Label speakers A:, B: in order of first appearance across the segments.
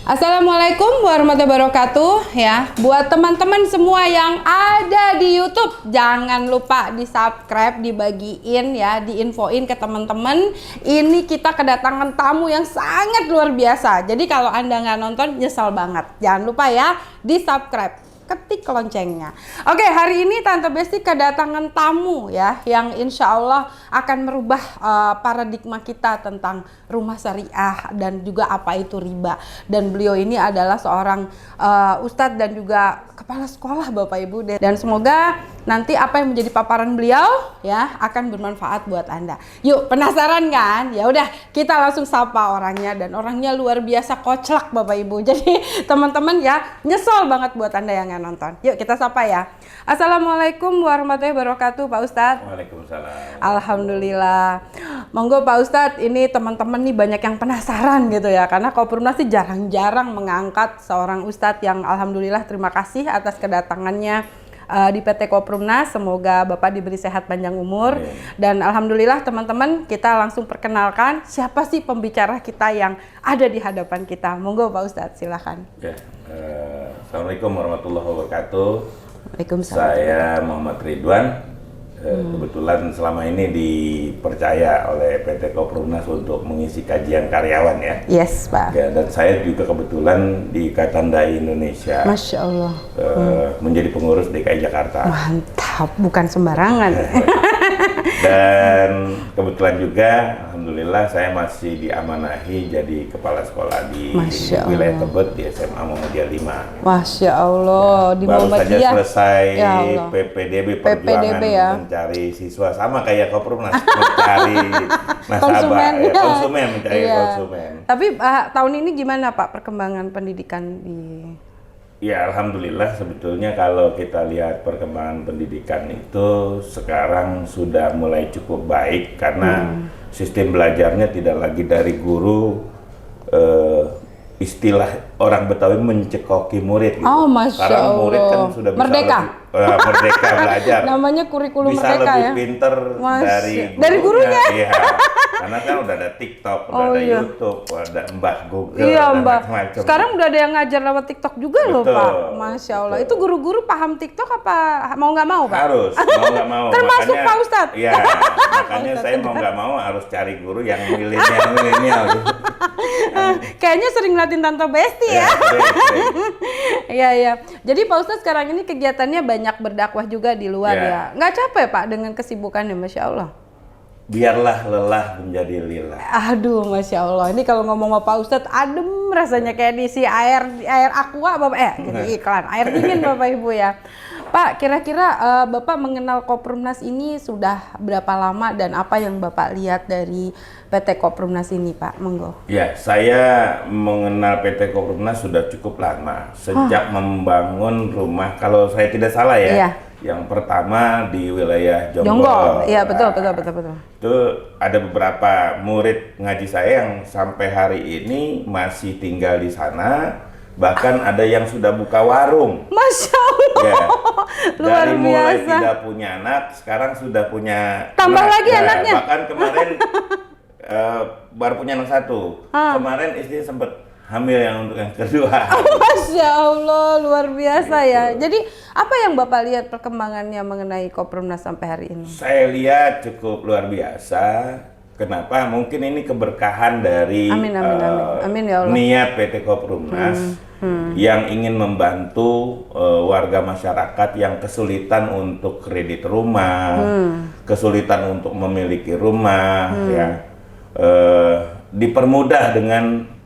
A: Assalamualaikum warahmatullahi wabarakatuh ya. Buat teman-teman semua yang ada di YouTube, jangan lupa di-subscribe, dibagiin ya, diinfoin ke teman-teman. Ini kita kedatangan tamu yang sangat luar biasa. Jadi kalau Anda nggak nonton nyesal banget. Jangan lupa ya, di-subscribe. Ketik loncengnya. Oke, hari ini Tante Besti kedatangan tamu ya, yang insya Allah akan merubah paradigma kita tentang rumah syariah dan juga apa itu riba. Dan beliau ini adalah seorang ustadz dan juga kepala sekolah Bapak Ibu. Dan semoga nanti apa yang menjadi paparan beliau ya akan bermanfaat buat Anda. Yuk, penasaran kan? Ya udah, kita langsung sapa orangnya, dan orangnya luar biasa koclak Bapak Ibu. Jadi teman-teman ya, nyesel banget buat Anda yang nonton. Yuk kita sapa ya. Assalamualaikum warahmatullahi wabarakatuh Pak Ustadz.
B: Waalaikumsalam.
A: Alhamdulillah. Monggo Pak Ustadz, ini teman-teman nih banyak yang penasaran gitu ya, karena Koprumnas sih jarang-jarang mengangkat seorang Ustadz yang alhamdulillah terima kasih atas kedatangannya di PT Koprumnas. Semoga Bapak diberi sehat panjang umur. Dan alhamdulillah teman-teman, kita langsung perkenalkan siapa sih pembicara kita yang ada di hadapan kita. Monggo Pak Ustadz, silakan.
B: Assalamualaikum warahmatullahi wabarakatuh.
A: Waalaikumsalam.
B: Saya Muhammad Ridwan. Kebetulan selama ini dipercaya oleh PT Koprumnas untuk mengisi kajian karyawan ya.
A: Yes Pak.
B: Ya, dan saya juga kebetulan di Ikatan Dai Indonesia.
A: Masya Allah.
B: Menjadi pengurus DKI Jakarta.
A: Mantap, bukan sembarangan.
B: Dan kebetulan juga, alhamdulillah saya masih diamanahi jadi kepala sekolah di wilayah Tebet di SMA Muhammadiyah 5.
A: Masya Allah,
B: ya,
A: di
B: baru
A: Muhammadiyah.
B: saja selesai
A: ya
B: PPDB perjuangan
A: ya.
B: Mencari siswa, sama kayak Koprumnas mencari nasabah, konsumen mencari konsumen.
A: Tapi tahun ini gimana Pak perkembangan pendidikan di?
B: Ya alhamdulillah, sebetulnya kalau kita lihat perkembangan pendidikan itu sekarang sudah mulai cukup baik karena sistem belajarnya tidak lagi dari guru, istilah orang Betawi mencekoki murid gitu.
A: Oh, Masya
B: Sekarang murid kan
A: Allah.
B: sudah bisa
A: Merdeka.
B: merdeka belajar.
A: Namanya kurikulum
B: bisa
A: merdeka
B: lebih
A: ya.
B: pinter dari
A: gurunya.
B: Iya. Karena kan udah ada TikTok, udah ada YouTube, ada Mbah Google,
A: iya,
B: dan
A: Mbak.
B: macam-macam.
A: Sekarang udah ada yang ngajar lewat TikTok juga. Betul, loh Pak. Masya Allah. Betul. Itu guru-guru paham TikTok apa mau nggak mau Pak?
B: Harus, mau nggak mau.
A: Termasuk Pak Ustadz.
B: Iya, makanya saya mau nggak mau harus cari guru yang milenial.
A: Kayaknya sering ngeliatin Tante Besti ya. Iya, iya. Jadi Pak Ustadz sekarang ini kegiatannya banyak berdakwah juga di luar ya. Nggak capek Pak dengan kesibukannya, Masya Allah?
B: Biarlah lelah menjadi lillah.
A: Aduh, Masya Allah. Ini kalau ngomong sama Pak Ustadz, adem rasanya kayak diisi air aqua Bapak. Jadi iklan, air dingin Bapak Ibu ya. Pak, kira-kira Bapak mengenal Koprumnas ini sudah berapa lama dan apa yang Bapak lihat dari PT Koprumnas ini Pak? Monggo.
B: Ya, saya mengenal PT Koprumnas sudah cukup lama. Sejak membangun rumah, kalau saya tidak salah ya.
A: Iya.
B: Yang pertama di wilayah Jonggol.
A: Iya, betul.
B: Itu ada beberapa murid ngaji saya yang sampai hari ini masih tinggal di sana. Bahkan ada yang sudah buka warung.
A: Masya Allah.
B: Ya.
A: Luar
B: Dari mulai
A: biasa.
B: tidak punya anak, sekarang sudah punya
A: tambah
B: anak.
A: lagi anaknya.
B: Bahkan kemarin baru punya anak satu. Kemarin istrinya sempat hamil untuk yang kedua.
A: Masya Allah, luar biasa ya. Jadi apa yang Bapak lihat perkembangannya mengenai Koprumnas sampai hari ini?
B: Saya lihat cukup luar biasa. Kenapa? Mungkin ini keberkahan dari
A: amin, ya Allah.
B: Niat PT Koprumnas yang ingin membantu warga masyarakat yang kesulitan untuk kredit rumah, kesulitan untuk memiliki rumah, ya, dipermudah dengan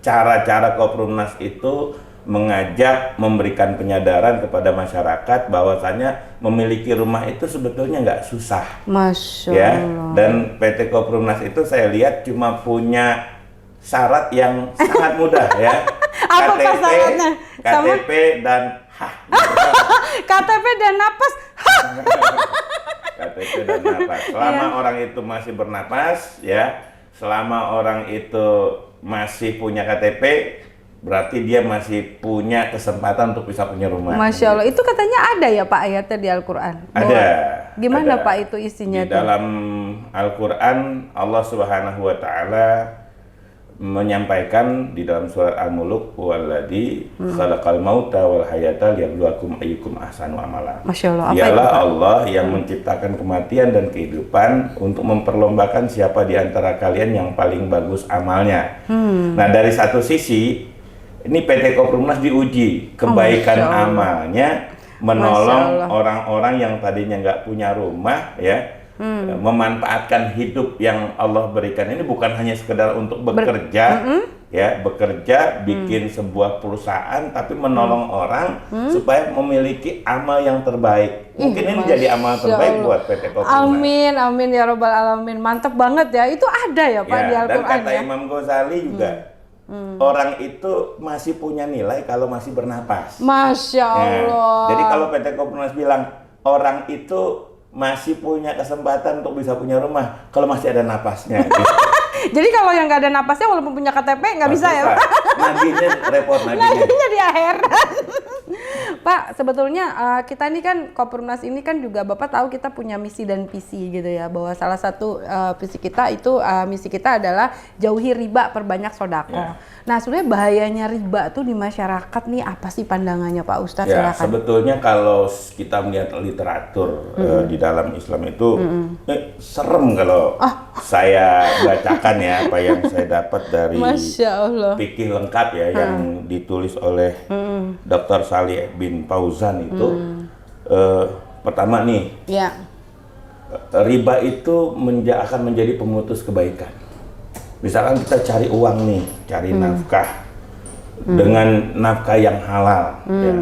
B: cara-cara Koprumnas itu mengajak, memberikan penyadaran kepada masyarakat bahwasanya memiliki rumah itu sebetulnya nggak susah.
A: Masya
B: ya.
A: Allah.
B: Dan PT Koprumnas itu saya lihat cuma punya syarat yang sangat mudah ya.
A: Apa syaratnya?
B: KTP dan
A: KTP dan napas.
B: KTP dan napas. Selama orang itu masih bernapas ya, selama orang itu masih punya KTP, berarti dia masih punya kesempatan untuk bisa punya rumah.
A: Masya Allah, itu katanya ada ya Pak ayatnya di Al-Quran?
B: Ada.
A: Gimana
B: ada.
A: Pak itu isinya?
B: Di dalam Al-Quran Allah Subhanahu Wa Taala menyampaikan di dalam surat Al-Mulk, "Walladzi khalaqal mauta wal hayata liyabluwakum ayyukum ahsanu amala."
A: Masya Allah. Apa itu,
B: Dialah
A: Pak?
B: Allah yang menciptakan kematian dan kehidupan untuk memperlombakan siapa di antara kalian yang paling bagus amalnya. Nah, dari satu sisi ini PT Koperumnas diuji kebaikan
A: Masya Allah.
B: amalnya,
A: Masya
B: menolong
A: Allah.
B: orang-orang yang tadinya nggak punya rumah, ya, memanfaatkan hidup yang Allah berikan ini bukan hanya sekedar untuk bekerja, ya, bekerja, bikin sebuah perusahaan, tapi menolong orang supaya memiliki amal yang terbaik. Mungkin ini jadi amal
A: Masya
B: terbaik
A: Allah.
B: buat PT Koperumnas.
A: Amin, amin ya robbal alamin. Mantep banget ya. Itu ada ya Pak di
B: Ya, dan
A: Al-Quran
B: kata
A: ya.
B: Imam Ghazali juga, orang itu masih punya nilai kalau masih bernapas.
A: Masya
B: Ya,
A: Allah.
B: jadi kalau PT Koperumnas bilang orang itu masih punya kesempatan untuk bisa punya rumah kalau masih ada napasnya.
A: Jadi kalau yang nggak ada napasnya walaupun punya KTP nggak bisa ya Pak?
B: Naginya repot naginya.
A: Naginya di akhirat. Pak, sebetulnya kita ini kan Koperumnas ini kan juga Bapak tahu kita punya misi dan visi gitu ya, bahwa salah satu visi kita itu misi kita adalah jauhi riba, perbanyak sodako.
B: Ya.
A: Nah, sebenarnya bahayanya riba tuh di masyarakat nih apa sih pandangannya Pak Ustadz?
B: Ya,
A: Silakan.
B: sebetulnya kalau kita melihat literatur di dalam Islam itu serem kalau saya bacakan ya apa yang saya dapat dari
A: Masya Allah.
B: fikih lengkap ya yang ditulis oleh Dr. Salih bin Fauzan itu. Pertama nih,
A: Ya.
B: riba itu akan menjadi pemutus kebaikan. Misalkan kita cari uang nih, cari nafkah dengan nafkah yang halal, ya.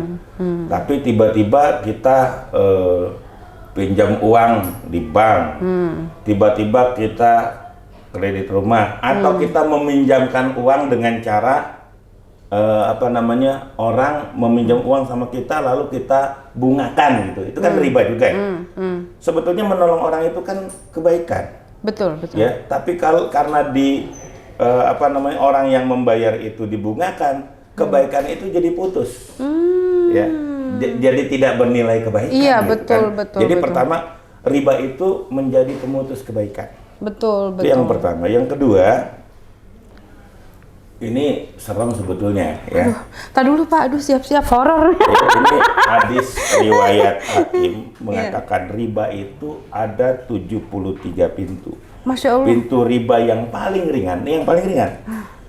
B: Tapi tiba-tiba kita pinjam uang di bank, tiba-tiba kita kredit rumah, atau kita meminjamkan uang dengan cara orang meminjam uang sama kita lalu kita bungakan gitu. Itu kan riba juga ya. Sebetulnya menolong orang itu kan kebaikan.
A: Betul, betul.
B: Ya, tapi karena orang yang membayar itu dibungakan, kebaikan itu jadi putus. Ya. Jadi tidak bernilai kebaikan.
A: Iya,
B: gitu
A: betul,
B: kan.
A: betul.
B: Jadi
A: betul.
B: pertama, riba itu menjadi pemutus kebaikan.
A: Betul,
B: Itu
A: betul.
B: yang pertama. Yang kedua, ini serem sebetulnya ya.
A: Tadi dulu Pak, aduh siap-siap horor.
B: Ini hadis riwayat Hakim mengatakan riba itu ada 73 pintu.
A: Masya Allah.
B: Pintu riba yang paling ringan,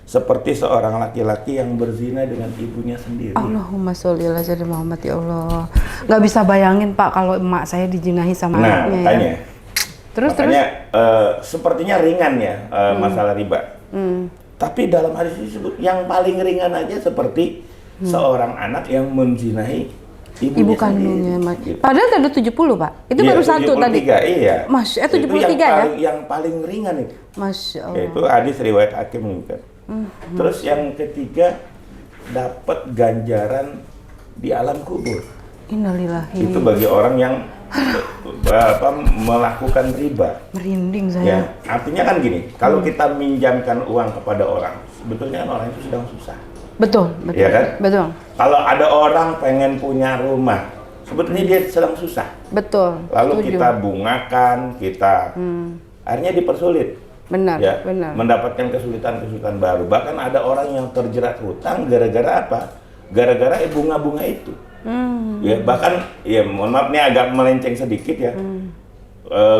B: seperti seorang laki-laki yang berzina dengan ibunya sendiri.
A: Allahumma sholli ala sayyidina Muhammad, ya Allah. Nggak bisa bayangin Pak kalau emak saya dijinahi sama
B: Nah,
A: anaknya
B: makanya,
A: ya. Terus.
B: sepertinya ringan ya masalah riba. Tapi dalam hadis ini disebut yang paling ringan aja seperti seorang anak yang menzinahi
A: Ibu
B: ibunya
A: kandungnya.
B: sendiri. Gitu.
A: Padahal ada 70 Pak. Itu
B: Iya,
A: baru satu tadi.
B: 73, iya.
A: Masya, 73
B: itu
A: ya?
B: yang paling ringan itu.
A: Masya Allah.
B: Yaitu hadis riwayat Hakim menunjukkan. Terus yang ketiga, dapat ganjaran di alam kubur.
A: Innalillahi.
B: Itu bagi orang yang melakukan riba.
A: Merinding saya.
B: Ya, artinya kan gini, kalau kita minjamkan uang kepada orang, sebetulnya kan orang itu sedang susah.
A: Betul, betul.
B: Iya kan?
A: Betul.
B: Kalau ada orang pengen punya rumah, sebetulnya dia sedang susah.
A: Betul.
B: Lalu
A: Setuju.
B: kita bungakan, akhirnya dipersulit.
A: Benar,
B: Ya,
A: benar.
B: mendapatkan kesulitan-kesulitan baru. Bahkan ada orang yang terjerat hutang gara-gara apa? Gara-gara bunga-bunga itu. Ya, bahkan ya mohon maaf nih agak melenceng sedikit ya.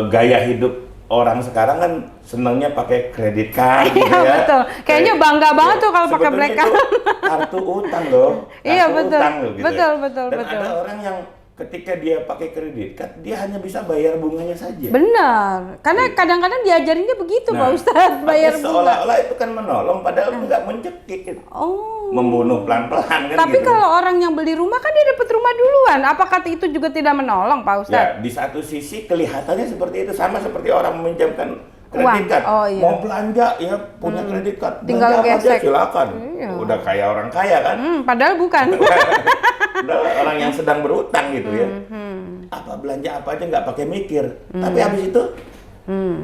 B: Gaya hidup orang sekarang kan senangnya pakai kredit card gitu
A: Iya,
B: ya.
A: betul. Kayaknya bangga banget tuh kalau pakai
B: Sebetulnya
A: black card.
B: itu kartu utang loh.
A: Iya,
B: Kartu
A: betul.
B: utang loh, gitu
A: Betul,
B: ya.
A: betul,
B: Dan
A: betul.
B: ada orang yang ketika dia pakai kredit card, dia hanya bisa bayar bunganya saja.
A: Benar. Karena kadang-kadang diajarinnya begitu Pak Ustadz, bayar
B: tapi
A: bunga.
B: seolah-olah itu kan menolong, padahal nggak mencekik.
A: Oh.
B: Membunuh pelan-pelan kan
A: Tapi
B: gitu.
A: kalau orang yang beli rumah kan dia dapat rumah duluan. Apakah itu juga tidak menolong Pak Ustadz?
B: Ya, di satu sisi kelihatannya seperti itu, sama seperti orang meminjamkan
A: Uang.
B: kredit card.
A: Oh, iya.
B: Mau belanja ya punya kredit card,
A: Tinggal
B: belanja apa aja
A: gesek.
B: silakan.
A: Iya.
B: Udah kayak orang kaya kan.
A: Padahal bukan.
B: Udah orang yang sedang berutang gitu ya. Apa belanja apa aja nggak pakai mikir. Tapi habis itu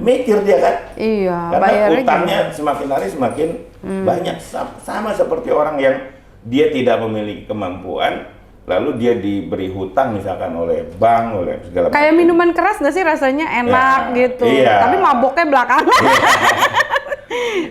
B: mikir dia kan.
A: Iya,
B: Karena
A: bayarnya
B: utangnya semakin hari semakin banyak. Sama seperti orang yang dia tidak memiliki kemampuan, lalu dia diberi hutang misalkan oleh bank, oleh segala
A: Kayak
B: macam.
A: minuman keras nggak sih rasanya enak
B: Ya,
A: gitu.
B: iya.
A: Tapi maboknya belakangan.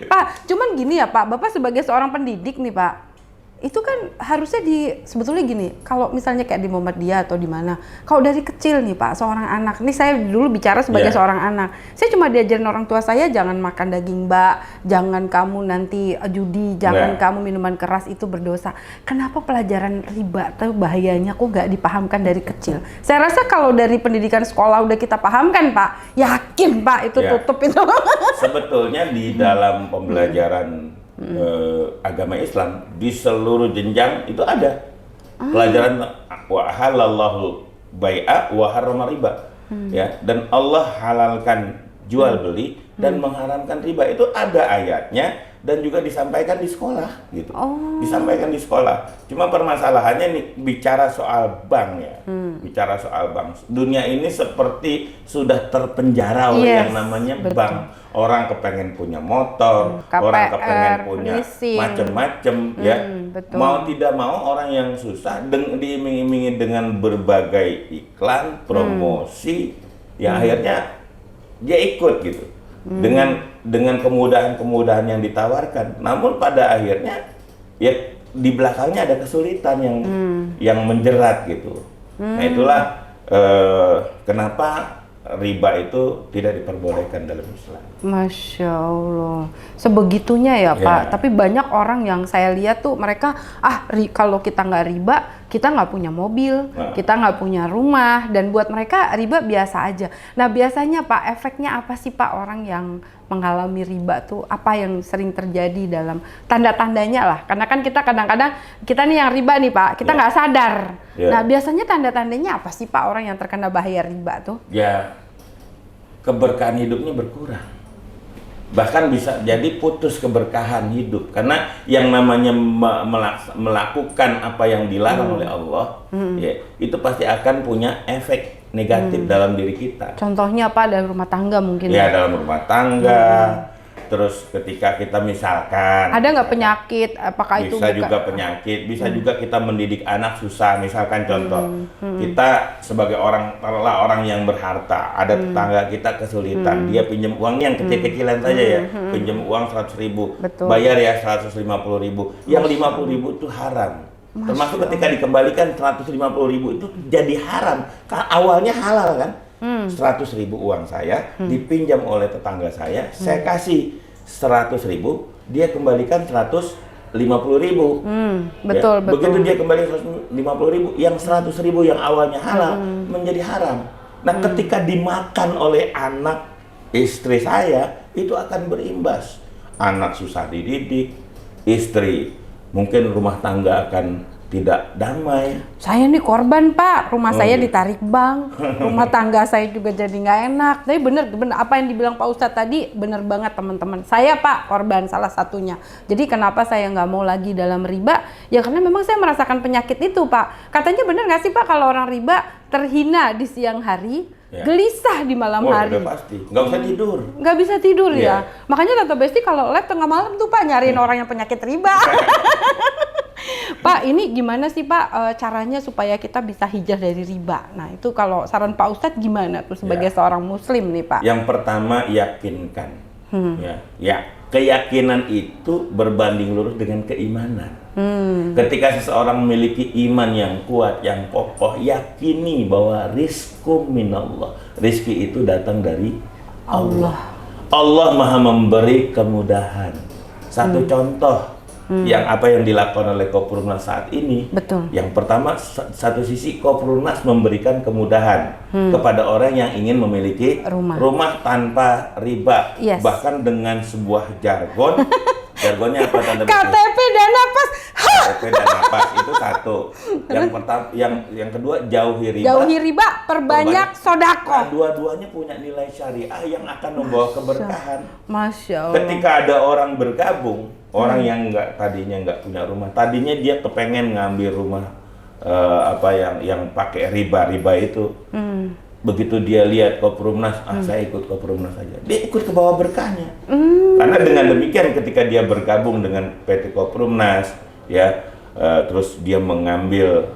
A: Pak, cuman gini ya Pak, Bapak sebagai seorang pendidik nih Pak, itu kan harusnya sebetulnya gini, kalau misalnya kayak di Muhammadiyah atau di mana, kalau dari kecil nih Pak, seorang anak, ini saya dulu bicara sebagai seorang anak, saya cuma diajarin orang tua saya jangan makan daging mbak, jangan kamu nanti judi, jangan kamu minuman keras itu berdosa. Kenapa pelajaran riba atau bahayanya kok nggak dipahamkan dari kecil? Saya rasa kalau dari pendidikan sekolah udah kita pahamkan Pak, yakin Pak itu tutup itu.
B: Sebetulnya di dalam pembelajaran agama Islam di seluruh jenjang itu ada pelajaran wa halallahu bai'a wa harrama riba, ya, dan Allah halalkan jual beli dan mengharamkan riba, itu ada ayatnya dan juga disampaikan di sekolah gitu. Disampaikan di sekolah. Cuma permasalahannya nih bicara soal bank ya. Bicara soal bank. Dunia ini seperti sudah terpenjara oleh yang namanya bank. Orang kepengen punya motor, KPR, orang kepengen punya macem-macem ya. Mau tidak mau orang yang susah diiming-imingi dengan berbagai iklan, promosi, ya akhirnya dia ikut gitu. Dengan kemudahan-kemudahan yang ditawarkan. Namun pada akhirnya ya di belakangnya ada kesulitan yang menjerat gitu. Nah itulah kenapa riba itu tidak diperbolehkan dalam Islam.
A: Masya Allah, sebegitunya ya Pak. Tapi banyak orang yang saya lihat tuh mereka kalau kita nggak riba, kita nggak punya mobil, kita nggak punya rumah, dan buat mereka riba biasa aja. Nah biasanya Pak, efeknya apa sih Pak orang yang mengalami riba tuh? Apa yang sering terjadi dalam tanda-tandanya lah? Karena kan kita kadang-kadang kita nih yang riba nih Pak, kita nggak sadar. Nah biasanya tanda-tandanya apa sih Pak orang yang terkena bahaya riba tuh?
B: Ya, keberkahan hidupnya berkurang. Bahkan bisa jadi putus keberkahan hidup, karena yang namanya melakukan apa yang dilarang oleh Allah, ya, itu pasti akan punya efek negatif dalam diri kita.
A: Contohnya apa? Dalam rumah tangga mungkin?
B: Ya, dalam rumah tangga. Terus ketika kita misalkan
A: ada nggak penyakit, apakah itu
B: bisa juga penyakit, bisa juga kita mendidik anak susah. Misalkan contoh, kita sebagai orang yang berharta, ada tetangga kita kesulitan, dia pinjam uang yang kecil-kecilan saja ya, pinjam uang 100.000, bayar ya 150.000, yang 50.000 itu haram. Termasuk ketika dikembalikan 150.000 itu jadi haram. Awalnya halal kan? 100.000 uang saya dipinjam oleh tetangga saya kasih 100.000, dia kembalikan 150.000.
A: Betul.
B: Begitu dia kembali 150.000, yang 100.000 yang awalnya halal menjadi haram. Nah, ketika dimakan oleh anak istri saya, itu akan berimbas. Anak susah dididik, istri mungkin rumah tangga akan tidak damai.
A: Saya nih korban Pak, rumah saya ditarik bank, rumah tangga saya juga jadi nggak enak. Tapi bener apa yang dibilang Pak Ustadz tadi, bener banget teman-teman. Saya Pak korban salah satunya. Jadi kenapa saya nggak mau lagi dalam riba? Ya karena memang saya merasakan penyakit itu Pak. Katanya bener nggak sih Pak kalau orang riba terhina di siang hari, gelisah di malam hari.
B: Udah pasti, nggak bisa tidur.
A: Nggak bisa tidur ya. Makanya Tante Besti kalau live tengah malam tuh Pak nyariin orang yang penyakit riba. Pak, ini gimana sih Pak caranya supaya kita bisa hijrah dari riba? Nah itu kalau saran Pak Ustadz gimana tuh sebagai seorang muslim nih Pak?
B: Yang pertama yakinkan, keyakinan itu berbanding lurus dengan keimanan. Ketika seseorang memiliki iman yang kuat, yang kokoh, yakini bahwa rizqum minallah, rizki itu datang dari Allah. Allah Maha memberi kemudahan. Satu contoh. Yang apa yang dilakukan oleh Koprumnas saat ini.
A: Betul.
B: Yang pertama, satu sisi Koprumnas memberikan kemudahan kepada orang yang ingin memiliki rumah tanpa riba, bahkan dengan sebuah jargonnya apa Tante?
A: KTP dan napas.
B: KTP dan napas itu satu. Yang pertama, yang kedua jauhi riba.
A: Jauhi riba, perbanyak sodako.
B: Nah, dua-duanya punya nilai syariah yang akan membawa keberkahan.
A: Masya Allah.
B: Ketika ada orang bergabung, orang yang tadinya nggak punya rumah, tadinya dia kepengen ngambil rumah yang pakai riba itu. Begitu dia lihat Koprumnas, saya ikut Koprumnas saja. Dia ikut ke bawah berkahnya. Karena dengan demikian ketika dia bergabung dengan PT Koprumnas, ya terus dia mengambil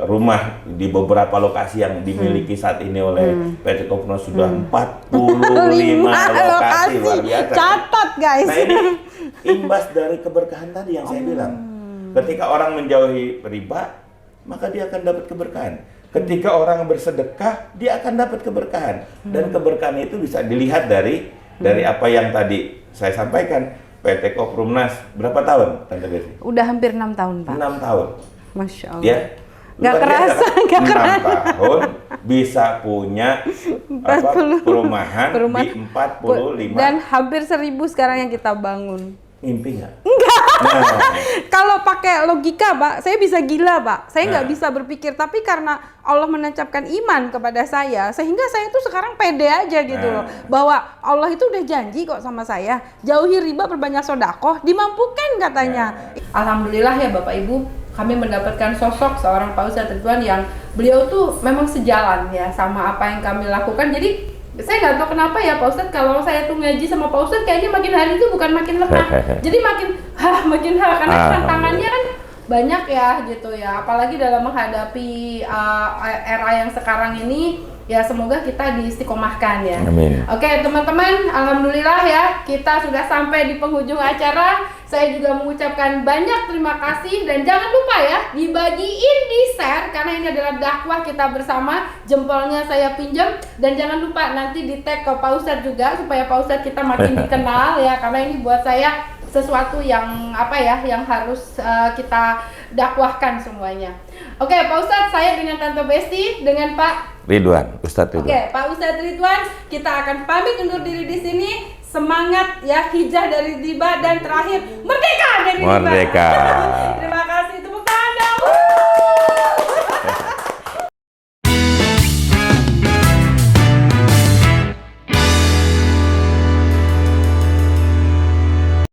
B: rumah di beberapa lokasi yang dimiliki saat ini oleh PT Kopnos sudah 45 lokasi, luar biasa.
A: Catat guys.
B: Nah ini imbas dari keberkahan tadi yang saya bilang. Ketika orang menjauhi riba, maka dia akan dapat keberkahan. Ketika orang bersedekah, dia akan dapat keberkahan. Dan keberkahan itu bisa dilihat dari apa yang tadi saya sampaikan. PT Koprumnas berapa tahun, Tante Besti?
A: Udah hampir 6 tahun, Pak.
B: 6 tahun.
A: Masya Allah.
B: Ya.
A: Nggak
B: Luar
A: kerasa,
B: biasa, kan?
A: nggak
B: 6
A: kerasa.
B: tahun bisa punya perumahan di 45.
A: Dan hampir 1000 sekarang yang kita bangun.
B: Mimpi nggak?
A: Enggak.
B: Nah,
A: Kalau pakai logika, Pak, saya bisa gila, Pak. Saya nggak
B: Nah.
A: bisa berpikir, tapi karena Allah menancapkan iman kepada saya, sehingga saya tuh sekarang pede aja gitu loh, bahwa Allah itu udah janji kok sama saya, jauhi riba, perbanyak sedekah, dimampukan katanya. Alhamdulillah ya Bapak Ibu, kami mendapatkan sosok seorang Pak Ustadz Ridwan yang beliau tuh memang sejalan ya sama apa yang kami lakukan. Jadi saya nggak tahu kenapa ya Pak Ustadz, kalau saya tuh ngaji sama Pak Ustadz kayaknya makin hari itu bukan makin lemah, jadi makin karena tantangannya kan banyak ya gitu ya, apalagi dalam menghadapi era yang sekarang ini ya, semoga kita diistiqomahkan ya.
B: Amin.
A: Oke teman-teman, alhamdulillah ya kita sudah sampai di penghujung acara. Saya juga mengucapkan banyak terima kasih dan jangan lupa ya dibagiin, di share karena ini adalah dakwah kita bersama. Jempolnya saya pinjam dan jangan lupa nanti di tag ke Pak Ustadz juga supaya Pak Ustadz kita makin dikenal ya, karena ini buat saya sesuatu yang apa ya, yang harus kita dakwahkan semuanya. Oke Pak Ustadz, saya dengan Tante Besti dengan Pak
B: Ridwan, Ustadz Ridwan.
A: Oke, Pak Ustadz Ridwan, kita akan pamit undur diri di sini. Semangat ya, hijrah dari riba, dan terakhir merdeka dari riba.
B: Merdeka.
A: Terima kasih.